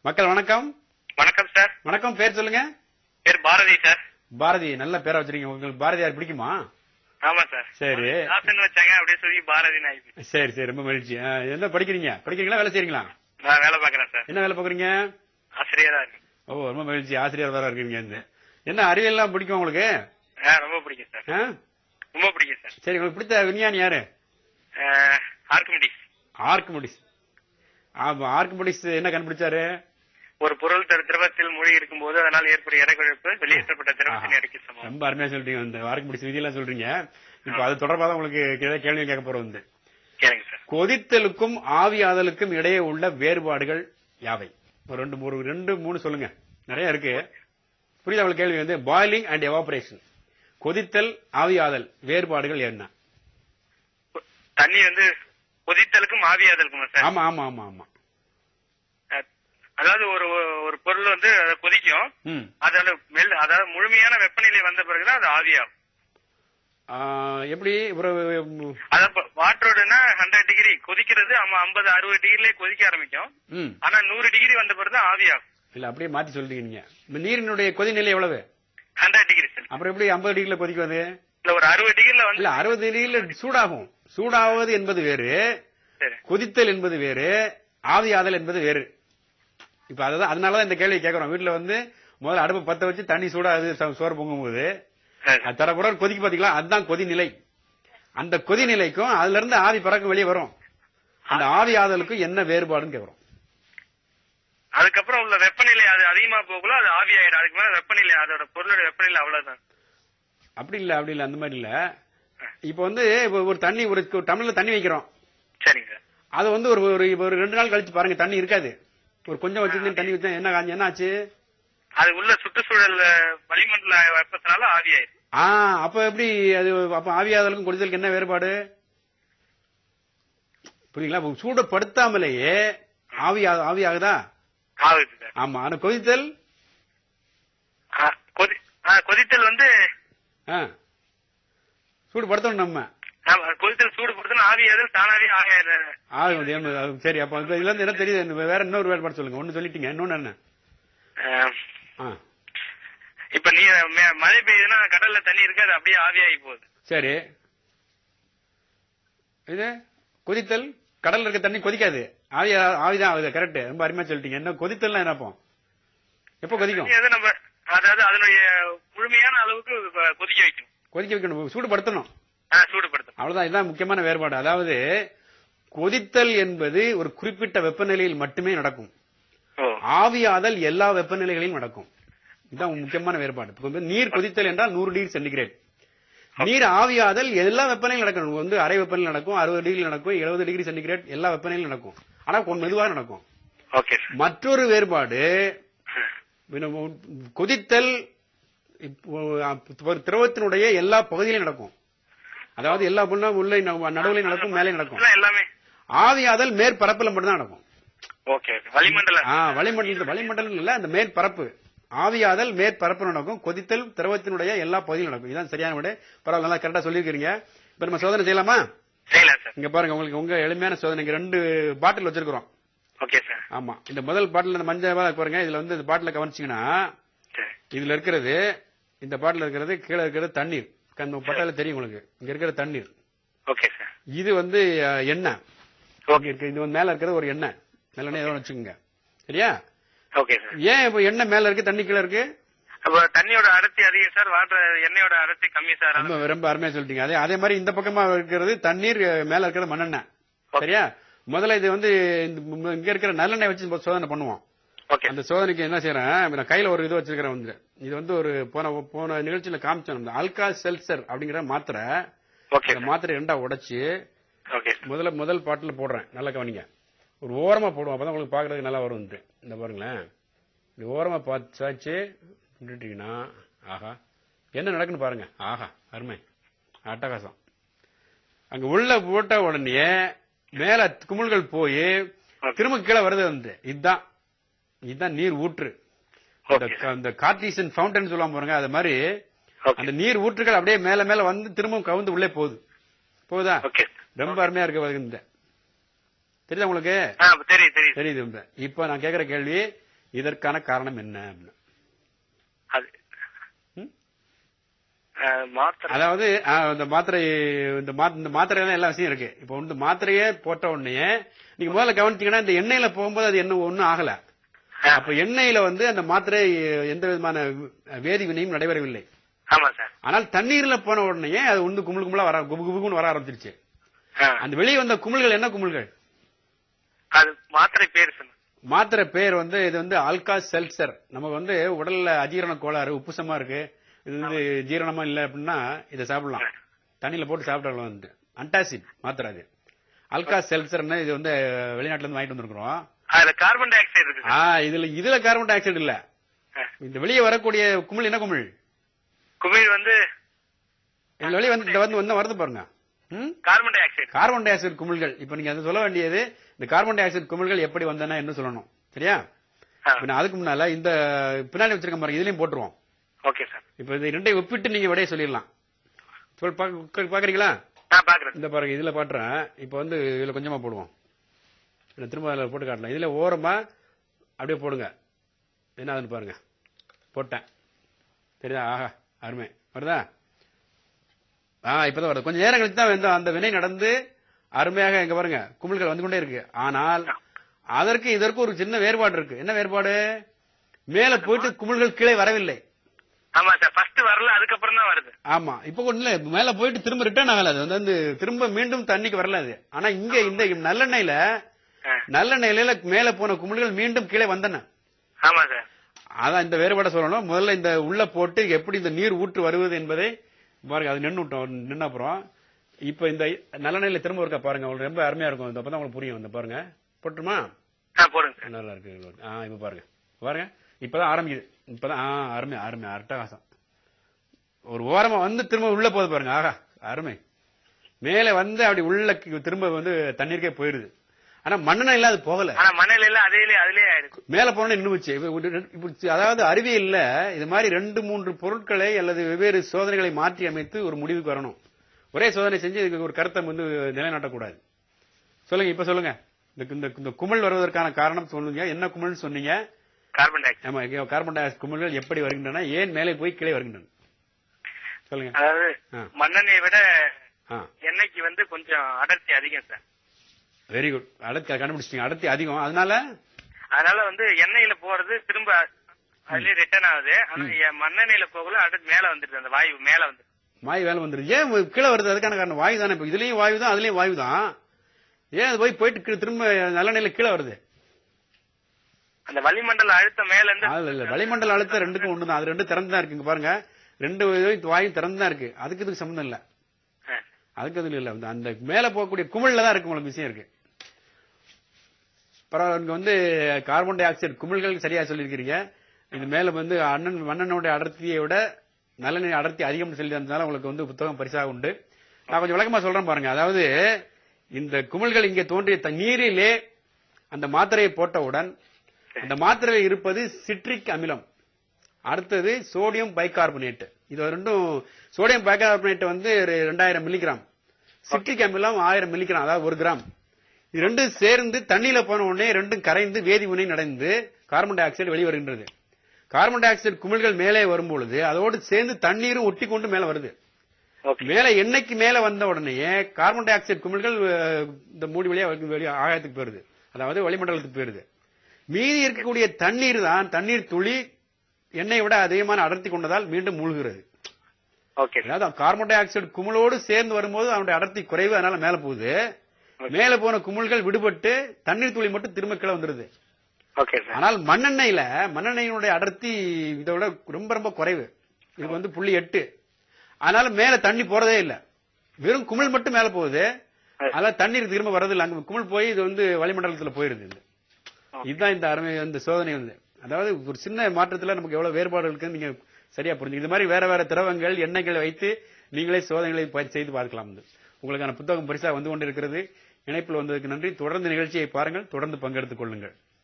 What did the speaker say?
மக்கள் வணக்கம். வணக்கம் சார். வணக்கம். பேர் சொல்லுங்க. பேர் பாரதி சார். பாரதி, நல்ல பேரா வச்சிருக்கீங்க. உங்களுக்கு பாரதியார் பிடிக்குமா? ஆமா சார். சரி வச்சாங்க அப்படியே சொல்லி பாரதின்னு ஆயிடுச்சு. சரி சரி, ரொம்ப மகிழ்ச்சி. என்ன படிக்கிறீங்களா வேலை செய்றீங்களா? நான் வேலை பாக்குறேன் சார். என்ன வேலை பாக்குறீங்க? ஆசிரியரா இருக்கு. ஓ, ரொம்ப மகிழ்ச்சி. ஆசிரியர் வேற இருக்கீங்க. என்ன அறிவியல் எல்லாம் பிடிக்கும் உங்களுக்கு? ரொம்ப பிடிக்கும் சார். ரொம்ப பிடிக்கும் சார். சரி, உங்களுக்கு பிடித்த விஞ்ஞானி யாரு? ஆர்கிமிடிஸ். ஆர்கிமிடிஸ். ஆர்கிமிடிஸ் என்ன கண்டுபிடிச்சாரு? ஒரு பொருள் திரவத்தில் மூழ்கி இருக்கும் போது அதனால் ஏற்படும் எடைக்குழப்பு வெளியேற்றப்பட்ட திரவத்தின் எடைக்கு சமம். ரொம்ப அருமையா சொல்றீங்க. இந்த ஆர்கிமிடிஸ் விதியெல்லாம் சொல்றீங்க. இப்ப அது தொடர்பாக தான் உங்களுக்கு கேள்வி கேட்க போறோம். கேளுங்க சார். கொதித்தலுக்கும் ஆவியாதலுக்கும் இடையே உள்ள வேறுபாடுகள் யாவை? ஒரு ரெண்டு மூணு சொல்லுங்க. நிறைய இருக்கு. புரியுதா உங்களுக்கு கேள்வி? பாயிலிங் அண்ட் எவாபரேஷன், கொதித்தல், ஆவியாதல், வேறுபாடுகள் என்ன? தண்ணி கொதித்தலுக்கும் ஆவியாதலுக்கும் சார்? ஆமா ஆமா ஆமா ஆமா. அதாவது ஒரு பொருள் கொதிக்கும், அதாவது முழுமையான வெப்பநிலை வந்த பிறகுதான் அது ஆவியாகும். எப்படி? வாட்டரோடனா 100 டிகிரி கொதிக்கிறது 50-60 டிகிரிலே கொதிக்க ஆரம்பிக்கும். ஆனா 100 டிகிரி வந்த பிறகுதான் ஆவியாகும். இல்ல, அப்படியே மாத்தி சொல்றீங்க நீங்க. நீரினுடைய கொதிநிலை எவ்வளவு? 100 டிகிரி சார். அப்புறம் எப்படி 50 டிகிரில கொதிக்குது? இல்ல, ஒரு 60 டிகிரில இல்ல, 60 டிகிரில சூடாகும். சூடாவது என்பது வேறு, கொதித்தல் என்பது வேறு, ஆவியாதல் என்பது வேறு. இப்ப அதனாலதான் இந்த கேள்வி கேட்கறோம். வீட்டுல முதல்ல அடுப்பு பத்த வச்சு தண்ணி சூடாது சோறு பொங்கும் போது தரப்புற கொதிக்கு பாத்தீங்களா, அதுதான் கொதிநிலை. அந்த கொதிநிலைக்கும் அதுல இருந்து ஆவி பறக்கும் வெளியே வரும். அந்த ஆவியாதலுக்கும் என்ன வேறுபாடுன்னு கேட்கறோம். அதுக்கப்புறம் உள்ள வெப்பநிலை அது அதிகமா போகல, அது ஆவியாயிடும். அதுக்கு மேல வெப்பநிலை, அதோட பொருளோட வெப்பநிலை அவ்வளவுதான். அப்படி இல்ல அந்த மாதிரி இல்ல. இப்ப ஒரு தண்ணி, ஒரு டம்ளர்ல தண்ணி வைக்கிறோம். சரிங்க. அது ஒரு 2 நாள் கழிச்சு பாருங்க, தண்ணி இருக்காது. ஒரு கொஞ்சம் வச்சிருந்து தண்ணி வச்சா என்ன ஆச்சு? அது உள்ள சுற்றுச்சூழல் வளிமண்டல வெப்பத்தினால ஆவியாயிடும். அப்ப எப்படி அது? அப்ப ஆவியாதலுக்கும் கொதித்தலுக்கும் என்ன வேறுபாடு? புரியுங்களா? சூடுபடுத்தாமலேயே ஆவியாகுதா? ஆமா. ஆனா கொதித்தல் சூடுபடுத்தணும். நம்ம கொதித்தல் சூடுபடுத்தணும், ஆவியாதல் தானாவே ஆகும். சரி, அப்ப இதுல இருந்து என்ன தெரியுது? வேற இன்னொரு வேறுபாடு சொல்லுங்க. ஒண்ணு சொல்லிட்டீங்க, இன்னொன்னு என்ன? இப்ப நீ மழை பெய்யுதுன்னா கடல்ல தண்ணி இருக்காது, அப்படியே ஆவியாகி போகுது. சரி, இது கொதித்தல். கடல்ல இருக்க தண்ணி கொதிக்காது, ஆவிதான் ஆகுது. கரெக்ட், ரொம்ப அருமையா சொல்லிட்டீங்க. என்ன கொதித்தல் என்னப்போம்? எப்ப கொதிக்கும்? நம்ம அதாவது அதனுடைய முழுமையான அளவுக்கு கொதிக்க வைக்கணும், சூடுபடுத்தணும். சூடுபடுத்தணும், அவ்வளவுதான். இதுதான் முக்கியமான வேறுபாடு. அதாவது கொதித்தல் என்பது ஒரு குறிப்பிட்ட வெப்பநிலையில் மட்டுமே நடக்கும். ஆவியாதல் எல்லா வெப்பநிலைகளிலும் நடக்கும். இதுதான் முக்கியமான வேறுபாடு. நீர் கொதித்தல் என்றால் 100 டிகிரி சென்டிகிரேட். நீர் ஆவியாதல் எல்லா வெப்பநிலையும் நடக்கும். அரை வெப்பநிலை நடக்கும், 60 டிகிரி நடக்கும், 70 டிகிரி சென்டிகிரேட், எல்லா வெப்பநிலையும் நடக்கும். ஆனா கொஞ்சம் மெதுவாக நடக்கும். மற்றொரு வேறுபாடு, கொதித்தல் திரவத்தினுடைய எல்லா பகுதியிலும் நடக்கும். அதாவது எல்லா உள்ள நடுவுலையும் நடக்கும், மேலே நடக்கும். ஆவியாதல் மேற்பரப்புல மட்டும்தான் நடக்கும். வளிமண்டலம் இல்ல, அந்த மேற்பரப்பு. ஆவியாதல் மேற்பரப்பு நடக்கும், கொதித்தல் திரவத்தினுடைய எல்லா பகுதியிலும் நடக்கும். இதுதான் சரியான விட. பரவாயில்ல, நல்லா கரெக்டா சொல்லிருக்கீங்க. இப்ப நம்ம சோதனை செய்யலாமா? இங்க பாருங்க, உங்களுக்கு உங்க எளிமையான சோதனை. 2 பாட்டில் வச்சிருக்கிறோம். ஆமா, இந்த முதல் பாட்டில் மஞ்சள் பாருங்க. இதுல இந்த பாட்டில கவனிச்சீங்கன்னா, இதுல இருக்கிறது, இந்த பாட்டில் இருக்கிறது, கீழே இருக்கிறது தண்ணீர். பட்டால தெரியும் உங்களுக்கு. இங்க இருக்கிற தண்ணீர். இது எண்ணெய். இது மேல இருக்கிறது ஒரு எண்ணெய். நல்லெண்ணெய் வச்சுக்கோங்க. சரியா? ஏன் இப்ப எண்ணெய் மேல இருக்கு, தண்ணி கீழே இருக்கு? தண்ணியோட அடர்த்தி அதிகம் சார், எண்ணெயோட அடர்த்தி கம்மி சார். ரொம்ப அருமையா சொல்லிட்டீங்க. அதே மாதிரி இந்த பக்கமா இருக்கிறது தண்ணீர், மேல இருக்கிறது மண்ணெண்ணெய். சரியா? முதல்ல இது இங்க இருக்கிற நல்லெண்ணெய் வச்சு சோதனை பண்ணுவோம். அந்த சோதனைக்கு என்ன செய்யறேன், நான் கையில ஒரு இது வச்சிருக்கிறேன். இது ஒரு போன நிகழ்ச்சியில காமிச்சோம். ஆல்கா செல்சர் அப்படிங்கிற மாத்திரை. மாத்திரை 2ஆ உடைச்சு முதல் பாட்டில் போடுறேன். நல்லா கவனிங்க. ஒரு ஓரமா போடுவோம், அப்பதான் உங்களுக்கு பாக்குறதுக்கு நல்லா வரும். இந்த பாருங்களேன், இந்த ஓரமா பார்த்தாச்சு விட்டுட்டீங்கன்னா, ஆஹா என்ன நடக்குன்னு பாருங்க. ஆஹா, அருமை, அட்டகாசம். அங்க உள்ள போட்ட உடனே மேல குமிழ்கள் போய் திரும்ப கீழே வருது. இதுதான் நீர் ஊற்று. அந்த கார்டீசியன் ஃபவுண்டன் சொல்லுவாங்க பாருங்க, அது மாதிரி அந்த நீர் ஊற்றுகள் அப்படியே மேல மேல திரும்ப கவுந்து உள்ளே போகுதா? ரொம்ப அருமையா இருக்கு. தெரியுதா உங்களுக்கு? தெரியுது. இப்ப நான் கேக்குற கேள்வி, இதற்கான காரணம் என்ன? அது அதாவது இந்த மாத்திரையில எல்லா விஷயம் இருக்கு. இப்ப வந்து மாத்திரையே போட்ட உடனே நீங்க முதல்ல கவனிச்சீங்கன்னா இந்த எண்ணெயில போகும்போது அது என்ன ஒண்ணும் ஆகல. அப்ப எண்ணெயில வந்து அந்த மாத்திரை எந்த விதமான வேதி வினையும் நடைபெறவில்லை. ஆமா சார். ஆனால் தண்ணீர்ல போன உடனே அது வந்து குமிழ் குமிழா வர குபுகுபுன்னு வர ஆரம்பிச்சிருச்சு. அந்த வெளியே வந்த குமிழ்கள் என்ன குமிழ்கள்? அது மாத்திரை பேர் மாத்திரை பேர் வந்து இது வந்து ஆல்கா செல்சர். நமக்கு வந்து உடல்ல அஜீரண கோளாறு, உப்புசமா இருக்கு, இது வந்து ஜீரணமா இல்ல அப்படின்னா இதை சாப்பிடலாம். தண்ணியில போட்டு சாப்பிடலாம். வந்து அன்டாசிட் மாத்திரை அது ஆல்கா செல்சர்னு. இது வந்து வெளிநாட்டுல இருந்து வாங்கிட்டு வந்திருக்கிறோம். கார்பன் டை ஆக்சைடு இருக்கு. இதுல கார்பன் டை ஆக்சைடு இல்ல. இந்த வெளியே வரக்கூடிய குமிழ் என்ன குமிழ்? குமிழ் வந்து வெளியே வந்து வருது பாருங்க, carbon di oxide. Carbon dioxide குமிழ்கள். இப்ப நீங்க அது சொல்ல வேண்டியது இந்த கார்பன் டை ஆக்சைடு குமிழ்கள் எப்படி வந்தன என்ன சொல்லணும். சரியா? அதுக்கு முன்னால இந்த பின்னாடி வச்சிருக்க பாருங்க, இதுலயும் போட்டுருவோம். Okay sir. இப்ப இது ரெண்டையும் ஒப்பிட்டு நீங்க விடைய சொல்லிடலாம். பாக்குறீங்களா? இந்த பாருங்க, இதுல பாட்டுறேன். இப்ப வந்து இதுல கொஞ்சமா போடுவோம். திரும்ப அதுல போட்டு காட்டலாம். இதுல ஓரமா அப்படியே போடுங்க. என்ன ஆகுதுன்னு பாருங்க. போட்டேன். தெரியுதா? ஆஹா, அருமை. வருதா? இப்பதான் வருது. கொஞ்சம் நேரம் கழிச்சு தான் அந்த வினை நடந்து அருமையாக எங்க பாருங்க குமிழ்கள் வந்து கொண்டே இருக்கு. ஆனால் அதற்கு இதற்கு ஒரு சின்ன வேறுபாடு இருக்கு. என்ன வேறுபாடு? மேல போயிட்டு குமிழ்கள் கீழே வரவில்லை. ஆமா சார், ஃபர்ஸ்ட் வரல, அதுக்கப்புறம் தான் வருது. ஆமா, இப்ப ஒண்ணு மேல போயிட்டு திரும்ப ரிட்டர்ன் ஆகல. அது வந்து திரும்ப மீண்டும் தண்ணிக்கு வரல அது. ஆனா இங்க இந்த நல்லெண்ணெயில மேல போன குமிழ்கள் மீண்டும் கீழே வந்தன. ஆமா சார். அதான் இந்த வேறுபாட சொல்லணும். முதல்ல இந்த உள்ள போட்டு எப்படி இந்த நீர் ஊற்று வருவது என்பதை பாருங்க. அது நின்று அப்புறம் இப்ப இந்த நல்லெண்ணெயில திரும்ப இருக்கா பாருங்க. உங்களுக்கு ரொம்ப அருமையா இருக்கும். அப்பதான் உங்களுக்கு புரியும். இந்த பாருங்க, போட்டுமா? போடுங்க. நல்லா இருக்கு. இப்ப பாருங்க பாருங்க, இப்பதான் ஆரம்பிக்குது. இப்பதான் அருமை அருமை அட்டகாசம். ஒரு ஓரமா வந்து திரும்ப உள்ள போகுது பாருங்க. ஆகா, அருமை. மேல வந்து அப்படி உள்ள திரும்ப வந்து தண்ணீருக்கே போயிருது. ஆனா மண்ணெண்ணெயில அது போகல. மண்ணெண்ணெயில அதுலயே மேல போன நின்னுச்சு. அதாவது அறிவியல்ல இது மாதிரி 2-3 பொருட்களை அல்லது வெவ்வேறு சோதனைகளை மாற்றி அமைத்து ஒரு முடிவுக்கு வரணும். ஒரே சோதனை செஞ்சு இதுக்கு ஒரு கருத்தை வந்து நிலைநாட்டக்கூடாது. சொல்லுங்க, இப்ப சொல்லுங்க. இந்த குமிழ் வருவதற்கான காரணம் சொல்லுங்க. என்ன குமிழ் சொன்னீங்க? Carbon di oxide. ஆமா, கார்பன் டை ஆக்சைடு குமிழ்கள் எப்படி வருகின்றன, ஏன் மேலே போய் கீழே வருகின்றன? சொல்லுங்க. அதாவது மண்ணெண்ணெயை விட எண்ணெய்க்கு வந்து கொஞ்சம் அடர்த்தி அதிகம் சார். Very good. அடர்த்தி கண்டுபிடிச்சிட்டீங்க. அடர்த்தி அதிகம். அதனால வந்து எண்ணெயில போறது திரும்ப அதுலயே ரிட்டர்ன் ஆகுது. ஆனா மண்ணெண்ணெயில போகல, அடுத்து மேல வந்துருது. அந்த வாயு மேல வந்துருது. வாயு மேல வந்துருது. ஏன் கீழே வருது? அதுக்கான காரணம் வாயு தானே. இப்ப இதுலயும் வாயு தான், அதுலயும் வாயு தான். ஏன் அது போயிட்டு திரும்ப நல்லெண்ணெயில கீழே வருது? அந்த வளிமண்டல அழுத்தம் மேல இருந்து. இல்ல, வளிமண்டல அழுத்தம் ரெண்டுக்கும் ஒண்ணுதான். அது ரெண்டு திறந்துதான் இருக்கு. இங்க பாருங்க, 2 வாயு திறந்துதான் இருக்கு. அதுக்கு இதுக்கு சம்பந்தம் இல்ல. அதுக்கு அதுல இல்ல. அந்த மேல போகக்கூடிய குமிழ்ல தான் இருக்கு உங்களுக்கு விஷயம் இருக்கு. பரவாயில்ல. இங்க வந்து கார்பன் டை ஆக்சைடு குமிழ்கள் சரியா சொல்லியிருக்கிறீங்க. இது மேல வந்து மண்ணெண்ணோட அடர்த்தியை விட நல்லெண்ணெய் அடர்த்தி அதிகம் சொல்லி இருந்ததால உங்களுக்கு வந்து புத்தகம் பரிசாக உண்டு. நான் கொஞ்சம் விளக்கமா சொல்றேன் பாருங்க. அதாவது இந்த குமிழ்கள் இங்கே தோன்றிய நீரிலே அந்த மாத்திரையை போட்டவுடன் அந்த மாத்திரையில் இருப்பது சிட்ரிக் அமிலம், அடுத்தது சோடியம் பைகார்பனேட். இது ரெண்டும், சோடியம் பைகார்பனேட் வந்து 2000 மில்லிகிராம், சிட்ரிக் அமிலம் 1000 மில்லிகிராம், அதாவது 1 கிராம். இது ரெண்டும் சேர்ந்து தண்ணியில போன உடனே ரெண்டும் கரைந்து வேதி வினை நடந்து கார்பன் டை ஆக்சைடு வெளிவருகின்றது. கார்பன் டை ஆக்சைடு குமிழ்கள் மேலே வரும்பொழுது அதோடு சேர்ந்து தண்ணீரும் ஒட்டி கொண்டு மேல வருது. மேல எண்ணெய்க்கு மேல வந்த உடனே கார்பன் டை ஆக்சைடு குமிழ்கள் இந்த மூடி வழியா ஆகாயத்துக்கு போயிருது, அதாவது வளிமண்டலத்துக்கு போயிருது. மீதி இருக்கக்கூடிய தண்ணீர் தான், தண்ணீர் துளி எண்ணெயை விட அதிகமான அடர்த்தி கொண்டதால் மீண்டும் மூழ்கிறது. அதாவது கார்பன் டை ஆக்சைடு குமிழோடு சேர்ந்து வரும்போது அதனுடைய அடர்த்தி குறைவு, அதனால மேல போகுது. மேல போன குமிழ்கள் விடுபட்டு தண்ணீர் துளி மட்டும் திரும்ப கீழே வந்துருது. ஆனால் மண்ணெண்ணெயினுடைய அடர்த்தி இதை விட ரொம்ப ரொம்ப குறைவு. இது வந்து 0.8. அதனால மேல தண்ணி போறதே இல்ல, வெறும் குமிழ் மட்டும் மேல போகுது. அதனால தண்ணீர் திரும்ப வர்றது இல்ல, அங்க குமிழ் போய் இது வந்து வளிமண்டலத்துல போயிருது. இதுதான் இந்த அருமை இந்த சோதனை வந்து. அதாவது ஒரு சின்ன மாற்றத்துல நமக்கு எவ்வளவு வேறுபாடு இருக்குன்னு நீங்க சரியா புரிஞ்சு, இது மாதிரி வேற வேற திரவங்கள் எண்ணெய்களை வைத்து நீங்களே சோதனைகளை செய்து பார்க்கலாம். உங்களுக்கான புத்தகம் பரிசா வந்து கொண்டிருக்கிறது. இணைப்பில் வந்ததுக்கு நன்றி. தொடர்ந்து நிகழ்ச்சியை பாருங்கள், தொடர்ந்து பங்கெடுத்துக் கொள்ளுங்கள்.